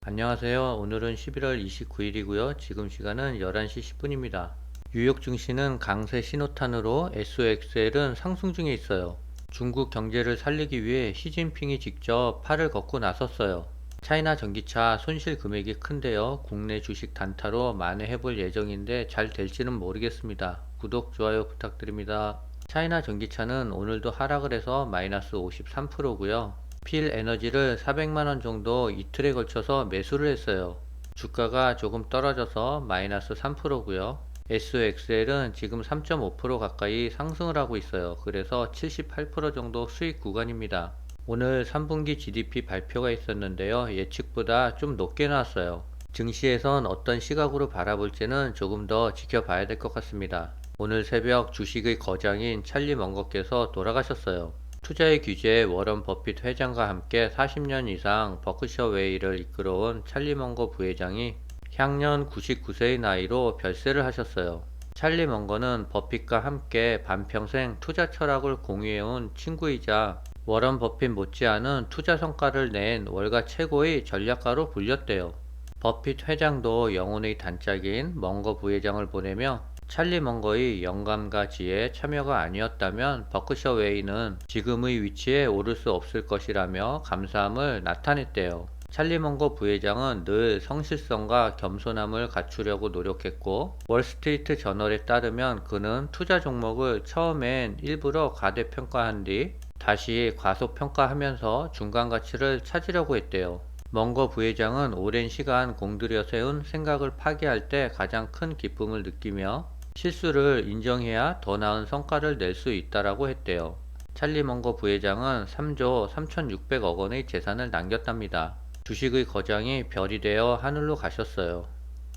안녕하세요. 오늘은 11월 29일이고요. 지금 시간은 11시 10분입니다. 뉴욕 증시는 강세 신호탄으로 SOXL은 상승 중에 있어요. 중국 경제를 살리기 위해 시진핑이 직접 팔을 걷고 나섰어요. 차이나 전기차 손실 금액이 큰데요. 국내 주식 단타로 만회해볼 예정인데 잘 될지는 모르겠습니다. 구독, 좋아요 부탁드립니다. 차이나 전기차는 오늘도 하락을 해서 마이너스 53%고요. 필 에너지를 400만원 정도 이틀에 걸쳐서 매수를 했어요. 주가가 조금 떨어져서 마이너스 3%고요. SOXL은 지금 3.5% 가까이 상승을 하고 있어요. 그래서 78% 정도 수익 구간입니다. 오늘 3분기 GDP 발표가 있었는데요. 예측보다 좀 높게 나왔어요. 증시에선 어떤 시각으로 바라볼지는 조금 더 지켜봐야 될 것 같습니다. 오늘 새벽 주식의 거장인 찰리 먼거께서 돌아가셨어요. 투자의 규제에 워런 버핏 회장과 함께 40년 이상 버크셔 웨이를 이끌어온 찰리 먼거 부회장이 향년 99세의 나이로 별세를 하셨어요. 찰리 먼거는 버핏과 함께 반평생 투자 철학을 공유해온 친구이자 워런 버핏 못지않은 투자 성과를 낸 월가 최고의 전략가로 불렸대요. 버핏 회장도 영혼의 단짝인 먼거 부회장을 보내며 찰리 먼거의 영감과 지혜에 참여가 아니었다면 버크셔 웨이는 지금의 위치에 오를 수 없을 것이라며 감사함을 나타냈대요. 찰리 먼거 부회장은 늘 성실성과 겸손함을 갖추려고 노력했고, 월스트리트 저널에 따르면 그는 투자 종목을 처음엔 일부러 가대평가한 뒤 다시 과소평가하면서 중간가치를 찾으려고 했대요. 먼거 부회장은 오랜 시간 공들여 세운 생각을 파기할 때 가장 큰 기쁨을 느끼며 실수를 인정해야 더 나은 성과를 낼 수 있다라고 했대요. 찰리 먼거 부회장은 3조 3,600억 원의 재산을 남겼답니다. 주식의 거장이 별이 되어 하늘로 가셨어요.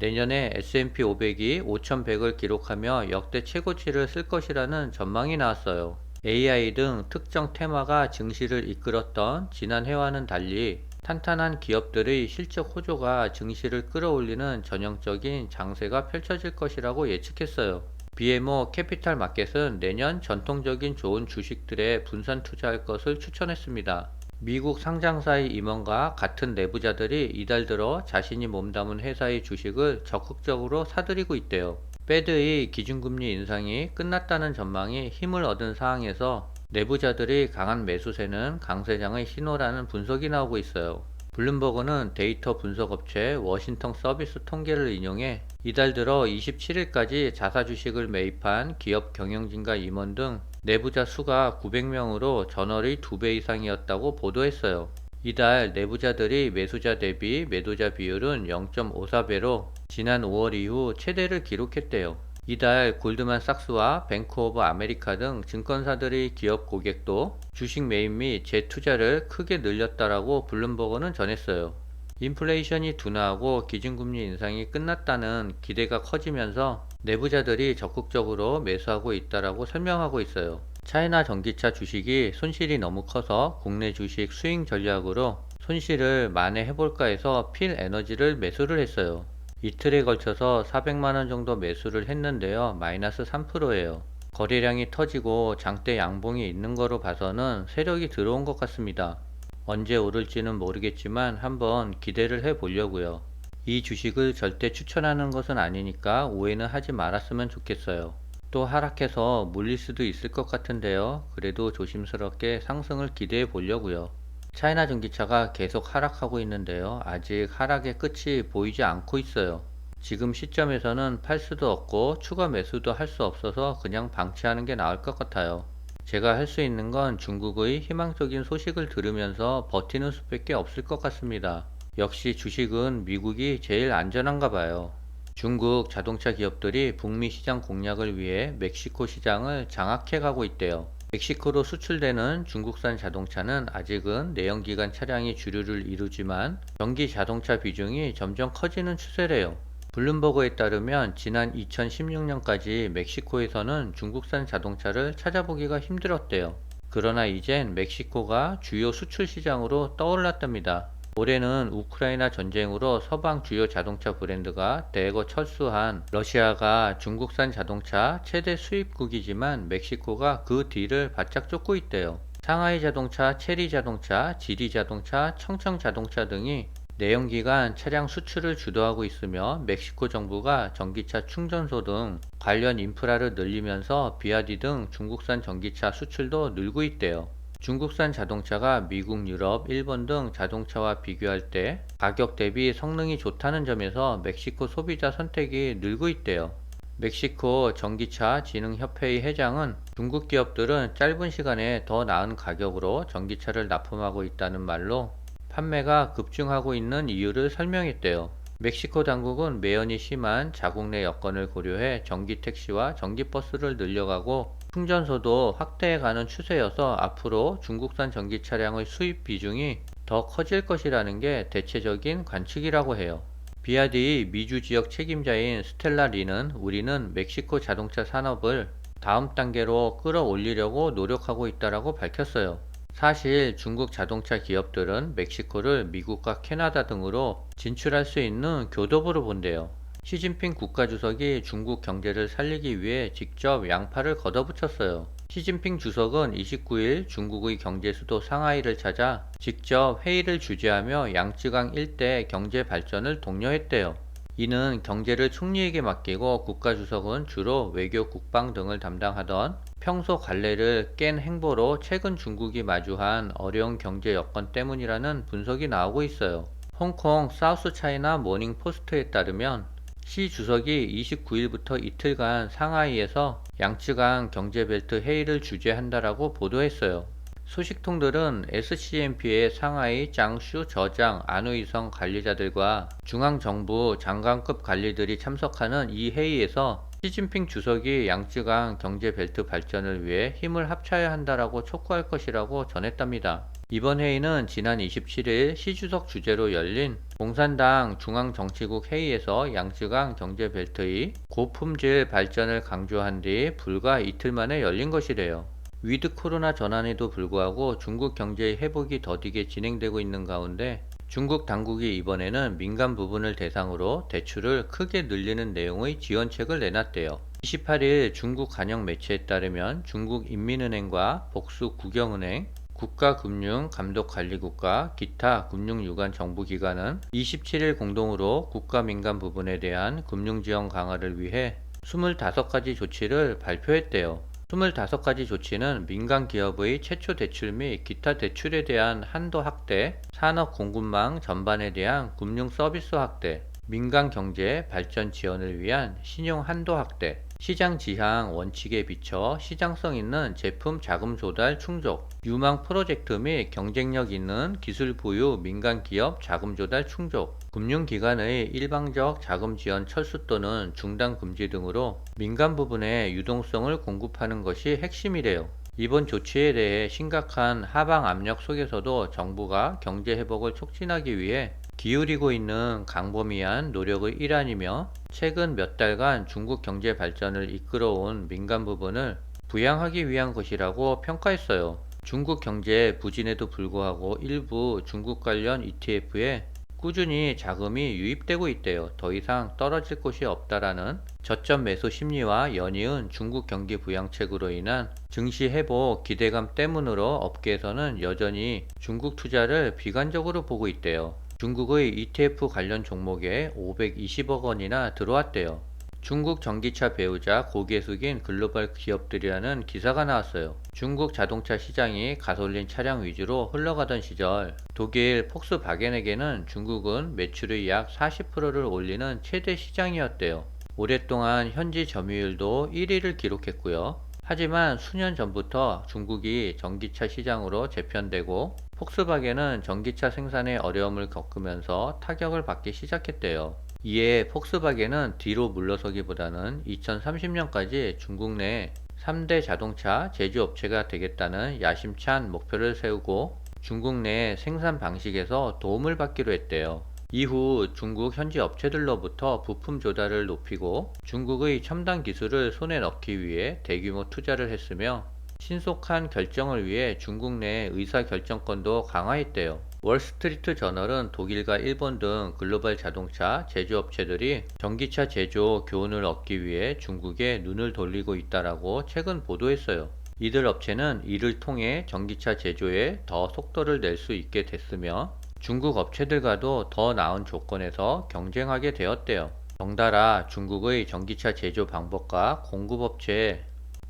내년에 S&P 500이 5,100을 기록하며 역대 최고치를 쓸 것이라는 전망이 나왔어요. AI 등 특정 테마가 증시를 이끌었던 지난 해와는 달리 탄탄한 기업들의 실적 호조가 증시를 끌어올리는 전형적인 장세가 펼쳐질 것이라고 예측했어요. BMO 캐피탈 마켓은 내년 전통적인 좋은 주식들에 분산 투자할 것을 추천했습니다. 미국 상장사의 임원과 같은 내부자들이 이달 들어 자신이 몸담은 회사의 주식을 적극적으로 사들이고 있대요. 페드의 기준금리 인상이 끝났다는 전망이 힘을 얻은 상황에서 내부자들이 강한 매수세는 강세장의 신호라는 분석이 나오고 있어요. 블룸버그는 데이터 분석업체 워싱턴 서비스 통계를 인용해 이달 들어 27일까지 자사 주식을 매입한 기업 경영진과 임원 등 내부자 수가 900명으로 전월의 2배 이상이었다고 보도했어요. 이달 내부자들이 매수자 대비 매도자 비율은 0.54배로 지난 5월 이후 최대를 기록했대요. 이달 골드만삭스와 뱅크 오브 아메리카 등 증권사들의 기업 고객도 주식 매입 및 재투자를 크게 늘렸다라고 블룸버그는 전했어요. 인플레이션이 둔화하고 기준금리 인상이 끝났다는 기대가 커지면서 내부자들이 적극적으로 매수하고 있다라고 설명하고 있어요. 차이나 전기차 주식이 손실이 너무 커서 국내 주식 스윙 전략으로 손실을 만회해볼까 해서 필 에너지를 매수를 했어요. 이틀에 걸쳐서 400만원 정도 매수를 했는데요. 마이너스 3%예요. 거래량이 터지고 장대 양봉이 있는 거로 봐서는 세력이 들어온 것 같습니다. 언제 오를지는 모르겠지만 한번 기대를 해 보려고요. 이 주식을 절대 추천하는 것은 아니니까 오해는 하지 말았으면 좋겠어요. 또 하락해서 물릴 수도 있을 것 같은데요. 그래도 조심스럽게 상승을 기대해 보려고요. 차이나 전기차가 계속 하락하고 있는데요. 아직 하락의 끝이 보이지 않고 있어요. 지금 시점에서는 팔 수도 없고 추가 매수도 할 수 없어서 그냥 방치하는 게 나을 것 같아요. 제가 할 수 있는 건 중국의 희망적인 소식을 들으면서 버티는 수밖에 없을 것 같습니다. 역시 주식은 미국이 제일 안전한가 봐요. 중국 자동차 기업들이 북미 시장 공략을 위해 멕시코 시장을 장악해 가고 있대요. 멕시코로 수출되는 중국산 자동차는 아직은 내연기관 차량이 주류를 이루지만 전기 자동차 비중이 점점 커지는 추세래요. 블룸버그에 따르면 지난 2016년까지 멕시코에서는 중국산 자동차를 찾아보기가 힘들었대요. 그러나 이젠 멕시코가 주요 수출 시장으로 떠올랐답니다. 올해는 우크라이나 전쟁으로 서방 주요 자동차 브랜드가 대거 철수한 러시아가 중국산 자동차 최대 수입국이지만 멕시코가 그 뒤를 바짝 쫓고 있대요. 상하이 자동차, 체리 자동차, 지리 자동차, 청청 자동차 등이 내연기관 차량 수출을 주도하고 있으며 멕시코 정부가 전기차 충전소 등 관련 인프라를 늘리면서 비아디 등 중국산 전기차 수출도 늘고 있대요. 중국산 자동차가 미국, 유럽, 일본 등 자동차와 비교할 때 가격 대비 성능이 좋다는 점에서 멕시코 소비자 선택이 늘고 있대요. 멕시코 전기차 진흥협회의 회장은 중국 기업들은 짧은 시간에 더 나은 가격으로 전기차를 납품하고 있다는 말로 판매가 급증하고 있는 이유를 설명했대요. 멕시코 당국은 매연이 심한 자국 내 여건을 고려해 전기 택시와 전기 버스를 늘려가고 충전소도 확대해가는 추세여서 앞으로 중국산 전기 차량의 수입 비중이 더 커질 것이라는 게 대체적인 관측이라고 해요. 비아디의 미주 지역 책임자인 스텔라 리는 우리는 멕시코 자동차 산업을 다음 단계로 끌어올리려고 노력하고 있다고 밝혔어요. 사실 중국 자동차 기업들은 멕시코를 미국과 캐나다 등으로 진출할 수 있는 교도부로 본대요. 시진핑 국가주석이 중국 경제를 살리기 위해 직접 양팔을 걷어붙였어요. 시진핑 주석은 29일 중국의 경제 수도 상하이를 찾아 직접 회의를 주재하며 양쯔강 일대 경제 발전을 독려했대요. 이는 경제를 총리에게 맡기고 국가주석은 주로 외교, 국방 등을 담당하던 평소 관례를 깬 행보로 최근 중국이 마주한 어려운 경제 여건 때문이라는 분석이 나오고 있어요. 홍콩 사우스차이나 모닝포스트에 따르면 시 주석이 29일부터 이틀간 상하이에서 양쯔강 경제벨트 회의를 주재한다라고 보도했어요. 소식통들은 SCMP의 상하이 장슈 저장 안우이성 관리자들과 중앙정부 장관급 관리들이 참석하는 이 회의에서 시진핑 주석이 양쯔강 경제벨트 발전을 위해 힘을 합쳐야 한다라고 촉구할 것이라고 전했답니다. 이번 회의는 지난 27일 시 주석 주재로 열린 공산당 중앙정치국 회의에서 양쯔강 경제벨트의 고품질 발전을 강조한 뒤 불과 이틀 만에 열린 것이래요. 위드 코로나 전환에도 불구하고 중국 경제의 회복이 더디게 진행되고 있는 가운데 중국 당국이 이번에는 민간 부분을 대상으로 대출을 크게 늘리는 내용의 지원책을 내놨대요. 28일 중국 관영 매체에 따르면 중국 인민은행과 복수 국영은행, 국가금융감독관리국과 기타 금융유관 정부기관은 27일 공동으로 국가 민간 부분에 대한 금융지원 강화를 위해 25가지 조치를 발표했대요. 25가지 조치는 민간 기업의 최초 대출 및 기타 대출에 대한 한도 확대, 산업 공급망 전반에 대한 금융 서비스 확대, 민간 경제 발전 지원을 위한 신용 한도 확대, 시장 지향 원칙에 비춰 시장성 있는 제품 자금 조달 충족, 유망 프로젝트 및 경쟁력 있는 기술 보유 민간 기업 자금 조달 충족, 금융기관의 일방적 자금 지원 철수 또는 중단 금지 등으로 민간 부분에 유동성을 공급하는 것이 핵심이래요. 이번 조치에 대해 심각한 하방 압력 속에서도 정부가 경제 회복을 촉진하기 위해 기울이고 있는 광범위한 노력의 일환이며 최근 몇 달간 중국 경제 발전을 이끌어온 민간 부분을 부양하기 위한 것이라고 평가했어요. 중국 경제 부진에도 불구하고 일부 중국 관련 ETF에 꾸준히 자금이 유입되고 있대요. 더 이상 떨어질 곳이 없다라는 저점 매수 심리와 연이은 중국 경기 부양책으로 인한 증시 회복 기대감 때문으로 업계에서는 여전히 중국 투자를 비관적으로 보고 있대요. 중국의 ETF 관련 종목에 520억 원이나 들어왔대요. 중국 전기차 배우자 고개숙인 글로벌 기업들이라는 기사가 나왔어요. 중국 자동차 시장이 가솔린 차량 위주로 흘러가던 시절 독일 폭스바겐에게는 중국은 매출의 약 40%를 올리는 최대 시장이었대요. 오랫동안 현지 점유율도 1위를 기록했고요. 하지만 수년 전부터 중국이 전기차 시장으로 재편되고 폭스바겐은 전기차 생산에 어려움을 겪으면서 타격을 받기 시작했대요. 이에 폭스바겐은 뒤로 물러서기보다는 2030년까지 중국 내 3대 자동차 제조업체가 되겠다는 야심찬 목표를 세우고 중국 내 생산 방식에서 도움을 받기로 했대요. 이후 중국 현지 업체들로부터 부품 조달을 높이고 중국의 첨단 기술을 손에 넣기 위해 대규모 투자를 했으며 신속한 결정을 위해 중국 내 의사결정권도 강화했대요. 월스트리트 저널은 독일과 일본 등 글로벌 자동차 제조업체들이 전기차 제조 교훈을 얻기 위해 중국에 눈을 돌리고 있다라고 최근 보도했어요. 이들 업체는 이를 통해 전기차 제조에 더 속도를 낼 수 있게 됐으며 중국 업체들과도 더 나은 조건에서 경쟁하게 되었대요. 덩달아 중국의 전기차 제조 방법과 공급업체,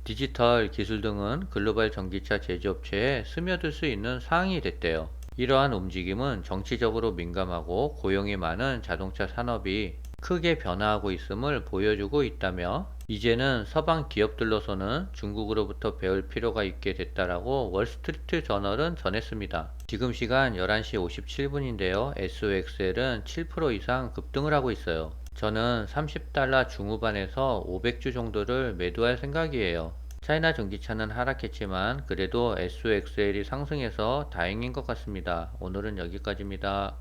디지털 기술 등은 글로벌 전기차 제조업체에 스며들 수 있는 상황이 됐대요. 이러한 움직임은 정치적으로 민감하고 고용이 많은 자동차 산업이 크게 변화하고 있음을 보여주고 있다며, 이제는 서방 기업들로서는 중국으로부터 배울 필요가 있게 됐다라고 월스트리트 저널은 전했습니다. 지금 시간 11시 57분인데요. SOXL은 7% 이상 급등을 하고 있어요. 저는 30달러 중후반에서 500주 정도를 매도할 생각이에요. 차이나 전기차는 하락했지만 그래도 SOXL이 상승해서 다행인 것 같습니다. 오늘은 여기까지입니다.